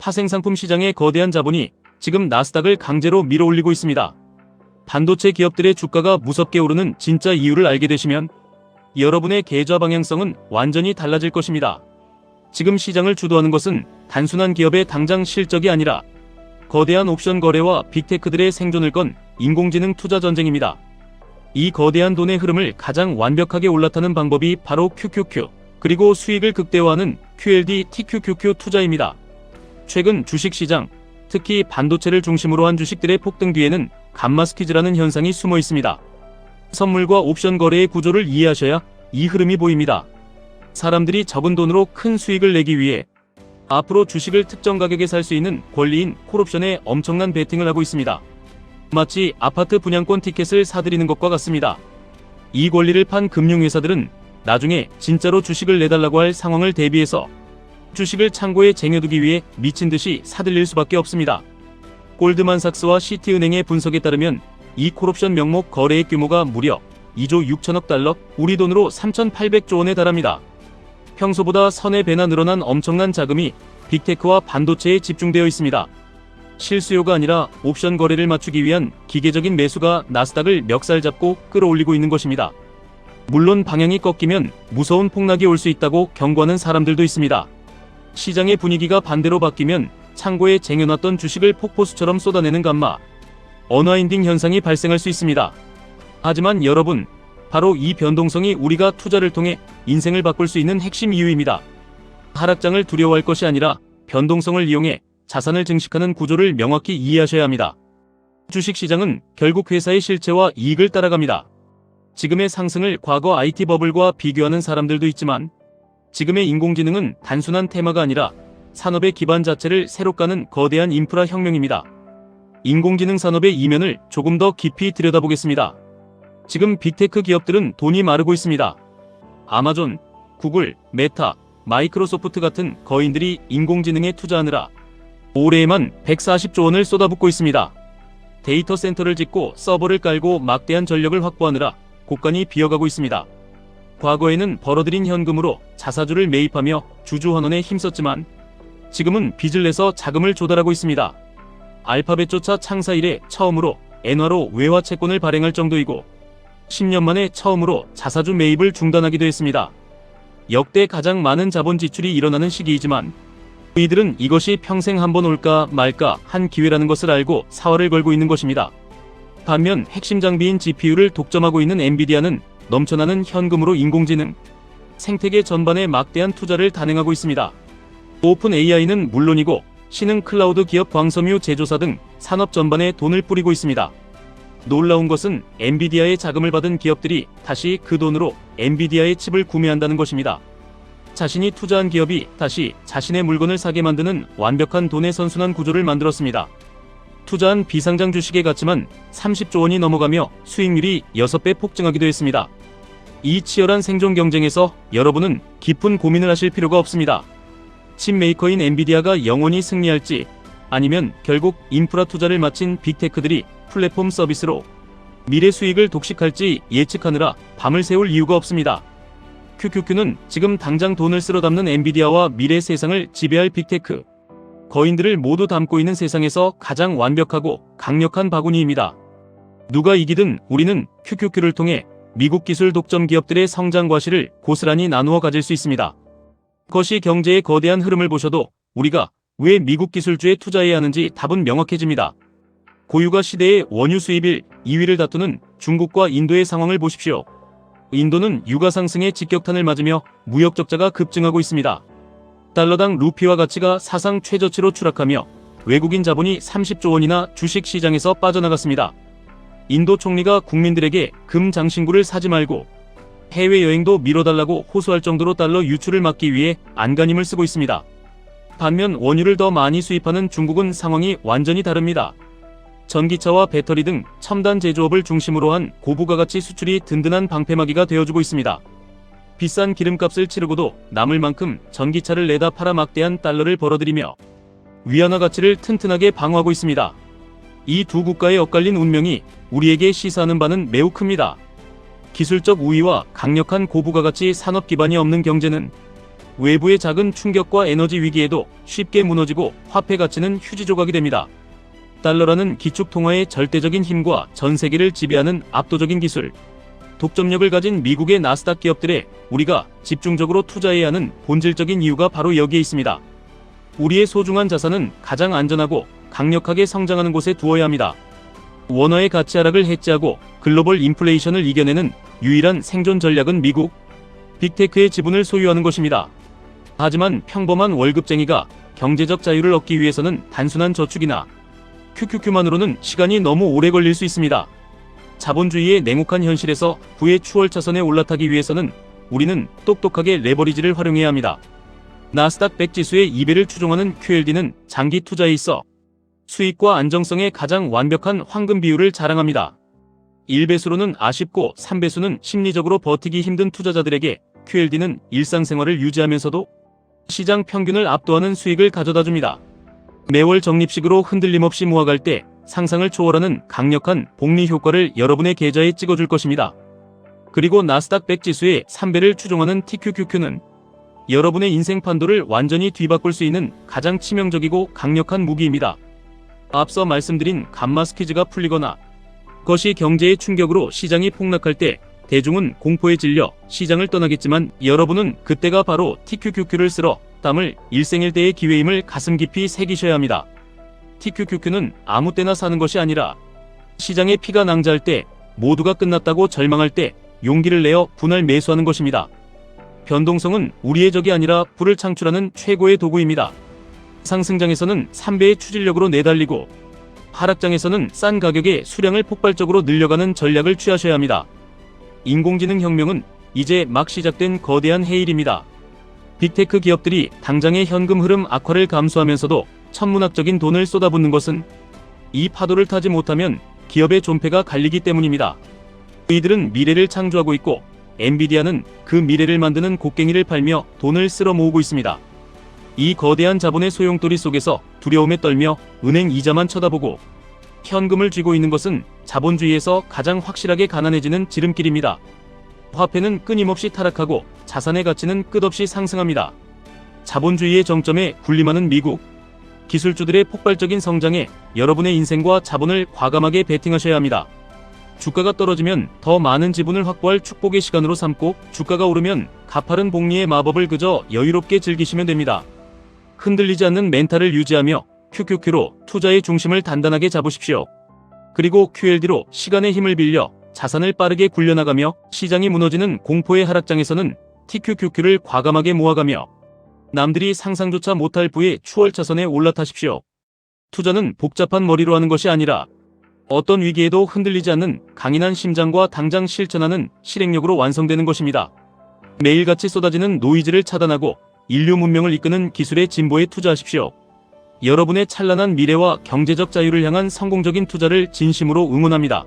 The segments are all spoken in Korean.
파생상품 시장의 거대한 자본이 지금 나스닥을 강제로 밀어올리고 있습니다. 반도체 기업들의 주가가 무섭게 오르는 진짜 이유를 알게 되시면 여러분의 계좌 방향성은 완전히 달라질 것입니다. 지금 시장을 주도하는 것은 단순한 기업의 당장 실적이 아니라 거대한 옵션 거래와 빅테크들의 생존을 건 인공지능 투자 전쟁입니다. 이 거대한 돈의 흐름을 가장 완벽하게 올라타는 방법이 바로 QQQ, 그리고 수익을 극대화하는 QLD TQQQ 투자입니다. 최근 주식시장, 특히 반도체를 중심으로 한 주식들의 폭등 뒤에는 감마 스퀴즈라는 현상이 숨어 있습니다. 선물과 옵션 거래의 구조를 이해하셔야 이 흐름이 보입니다. 사람들이 적은 돈으로 큰 수익을 내기 위해 앞으로 주식을 특정 가격에 살 수 있는 권리인 콜옵션에 엄청난 베팅을 하고 있습니다. 마치 아파트 분양권 티켓을 사들이는 것과 같습니다. 이 권리를 판 금융회사들은 나중에 진짜로 주식을 내달라고 할 상황을 대비해서 주식을 창고에 쟁여두기 위해 미친듯이 사들일 수밖에 없습니다. 골드만삭스와 시티은행의 분석에 따르면 이 콜옵션 명목 거래의 규모가 무려 2조 6천억 달러, 우리 돈으로 3,800조 원에 달합니다. 평소보다 선의 배나 늘어난 엄청난 자금이 빅테크와 반도체에 집중되어 있습니다. 실수요가 아니라 옵션 거래를 맞추기 위한 기계적인 매수가 나스닥을 멱살 잡고 끌어올리고 있는 것입니다. 물론 방향이 꺾이면 무서운 폭락이 올 수 있다고 경고하는 사람들도 있습니다. 시장의 분위기가 반대로 바뀌면 창고에 쟁여놨던 주식을 폭포수처럼 쏟아내는 감마, 언와인딩 현상이 발생할 수 있습니다. 하지만 여러분, 바로 이 변동성이 우리가 투자를 통해 인생을 바꿀 수 있는 핵심 이유입니다. 하락장을 두려워할 것이 아니라 변동성을 이용해 자산을 증식하는 구조를 명확히 이해하셔야 합니다. 주식시장은 결국 회사의 실체와 이익을 따라갑니다. 지금의 상승을 과거 IT 버블과 비교하는 사람들도 있지만 지금의 인공지능은 단순한 테마가 아니라 산업의 기반 자체를 새로 까는 거대한 인프라 혁명입니다. 인공지능 산업의 이면을 조금 더 깊이 들여다보겠습니다. 지금 빅테크 기업들은 돈이 마르고 있습니다. 아마존, 구글, 메타, 마이크로소프트 같은 거인들이 인공지능에 투자하느라 올해에만 140조 원을 쏟아붓고 있습니다. 데이터 센터를 짓고 서버를 깔고 막대한 전력을 확보하느라 곳간이 비어가고 있습니다. 과거에는 벌어들인 현금으로 자사주를 매입하며 주주환원에 힘썼지만 지금은 빚을 내서 자금을 조달하고 있습니다. 알파벳조차 창사 이래 처음으로 엔화로 외화 채권을 발행할 정도이고 10년 만에 처음으로 자사주 매입을 중단하기도 했습니다. 역대 가장 많은 자본 지출이 일어나는 시기이지만 이들은 이것이 평생 한번 올까 말까 한 기회라는 것을 알고 사활을 걸고 있는 것입니다. 반면 핵심 장비인 GPU를 독점하고 있는 엔비디아는 넘쳐나는 현금으로 인공지능 생태계 전반에 막대한 투자를 단행하고 있습니다. 오픈 AI는 물론이고 신흥 클라우드 기업 광섬유 제조사 등 산업 전반에 돈을 뿌리고 있습니다. 놀라운 것은 엔비디아의 자금을 받은 기업들이 다시 그 돈으로 엔비디아의 칩을 구매한다는 것입니다. 자신이 투자한 기업이 다시 자신의 물건을 사게 만드는 완벽한 돈의 선순환 구조를 만들었습니다. 투자한 비상장 주식의 가치만 30조 원이 넘어가며 수익률이 6배 폭증하기도 했습니다. 이 치열한 생존 경쟁에서 여러분은 깊은 고민을 하실 필요가 없습니다. 칩 메이커인 엔비디아가 영원히 승리할지 아니면 결국 인프라 투자를 마친 빅테크들이 플랫폼 서비스로 미래 수익을 독식할지 예측하느라 밤을 새울 이유가 없습니다. QQQ는 지금 당장 돈을 쓸어 담는 엔비디아와 미래 세상을 지배할 빅테크 거인들을 모두 담고 있는 세상에서 가장 완벽하고 강력한 바구니입니다. 누가 이기든 우리는 QQQ를 통해 미국 기술 독점 기업들의 성장 과실을 고스란히 나누어 가질 수 있습니다. 그것이 경제의 거대한 흐름을 보셔도 우리가 왜 미국 기술주에 투자해야 하는지 답은 명확해집니다. 고유가 시대의 원유 수입 1, 2위를 다투는 중국과 인도의 상황을 보십시오. 인도는 유가 상승에 직격탄을 맞으며 무역 적자가 급증하고 있습니다. 달러당 루피화 가치가 사상 최저치로 추락하며 외국인 자본이 30조 원이나 주식 시장에서 빠져나갔습니다. 인도 총리가 국민들에게 금 장신구를 사지 말고 해외여행도 미뤄달라고 호소할 정도로 달러 유출을 막기 위해 안간힘을 쓰고 있습니다. 반면 원유를 더 많이 수입하는 중국은 상황이 완전히 다릅니다. 전기차와 배터리 등 첨단 제조업을 중심으로 한 고부가가치 수출이 든든한 방패막이가 되어주고 있습니다. 비싼 기름값을 치르고도 남을 만큼 전기차를 내다 팔아 막대한 달러를 벌어들이며 위안화 가치를 튼튼하게 방어하고 있습니다. 이 두 국가의 엇갈린 운명이 우리에게 시사하는 바는 매우 큽니다. 기술적 우위와 강력한 고부가가치 산업 기반이 없는 경제는 외부의 작은 충격과 에너지 위기에도 쉽게 무너지고 화폐 가치는 휴지 조각이 됩니다. 달러라는 기축 통화의 절대적인 힘과 전 세계를 지배하는 압도적인 기술, 독점력을 가진 미국의 나스닥 기업들에 우리가 집중적으로 투자해야 하는 본질적인 이유가 바로 여기에 있습니다. 우리의 소중한 자산은 가장 안전하고 강력하게 성장하는 곳에 두어야 합니다. 원화의 가치 하락을 해지하고 글로벌 인플레이션을 이겨내는 유일한 생존 전략은 미국 빅테크의 지분을 소유하는 것입니다. 하지만 평범한 월급쟁이가 경제적 자유를 얻기 위해서는 단순한 저축이나 QQQ만으로는 시간이 너무 오래 걸릴 수 있습니다. 자본주의의 냉혹한 현실에서 부의 추월차선에 올라타기 위해서는 우리는 똑똑하게 레버리지를 활용해야 합니다. 나스닥 100 지수의 2배를 추종하는 QLD는 장기 투자에 있어 수익과 안정성의 가장 완벽한 황금 비율을 자랑합니다. 1배수로는 아쉽고 3배수는 심리적으로 버티기 힘든 투자자들에게 QLD는 일상생활을 유지하면서도 시장 평균을 압도하는 수익을 가져다 줍니다. 매월 적립식으로 흔들림 없이 모아갈 때 상상을 초월하는 강력한 복리 효과를 여러분의 계좌에 찍어줄 것입니다. 그리고 나스닥 100 지수의 3배를 추종하는 TQQQ는 여러분의 인생 판도를 완전히 뒤바꿀 수 있는 가장 치명적이고 강력한 무기입니다. 앞서 말씀드린 감마 스퀴즈가 풀리거나 거시 경제의 충격으로 시장이 폭락할 때 대중은 공포에 질려 시장을 떠나겠지만 여러분은 그때가 바로 TQQQ를 쓸어 땀을 일생일대의 기회임을 가슴 깊이 새기셔야 합니다. TQQQ는 아무 때나 사는 것이 아니라 시장에 피가 낭자할 때, 모두가 끝났다고 절망할 때 용기를 내어 분할 매수하는 것입니다. 변동성은 우리의 적이 아니라 불을 창출하는 최고의 도구입니다. 상승장에서는 3배의 추진력으로 내달리고 하락장에서는 싼 가격에 수량을 폭발적으로 늘려가는 전략을 취하셔야 합니다. 인공지능 혁명은 이제 막 시작된 거대한 해일입니다. 빅테크 기업들이 당장의 현금 흐름 악화를 감수하면서도 천문학적인 돈을 쏟아붓는 것은 이 파도를 타지 못하면 기업의 존폐가 갈리기 때문입니다. 이들은 미래를 창조하고 있고 엔비디아는 그 미래를 만드는 곡괭이를 팔며 돈을 쓸어 모으고 있습니다. 이 거대한 자본의 소용돌이 속에서 두려움에 떨며 은행 이자만 쳐다보고 현금을 쥐고 있는 것은 자본주의에서 가장 확실하게 가난해지는 지름길입니다. 화폐는 끊임없이 타락하고 자산의 가치는 끝없이 상승합니다. 자본주의의 정점에 군림하는 미국 기술주들의 폭발적인 성장에 여러분의 인생과 자본을 과감하게 베팅하셔야 합니다. 주가가 떨어지면 더 많은 지분을 확보할 축복의 시간으로 삼고 주가가 오르면 가파른 복리의 마법을 그저 여유롭게 즐기시면 됩니다. 흔들리지 않는 멘탈을 유지하며 QQQ로 투자의 중심을 단단하게 잡으십시오. 그리고 QLD로 시간의 힘을 빌려 자산을 빠르게 굴려나가며 시장이 무너지는 공포의 하락장에서는 TQQQ를 과감하게 모아가며 남들이 상상조차 못할 부의 추월차선에 올라타십시오. 투자는 복잡한 머리로 하는 것이 아니라 어떤 위기에도 흔들리지 않는 강인한 심장과 당장 실천하는 실행력으로 완성되는 것입니다. 매일같이 쏟아지는 노이즈를 차단하고 인류 문명을 이끄는 기술의 진보에 투자하십시오. 여러분의 찬란한 미래와 경제적 자유를 향한 성공적인 투자를 진심으로 응원합니다.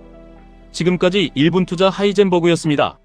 지금까지 1분 투자 하이젠버그였습니다.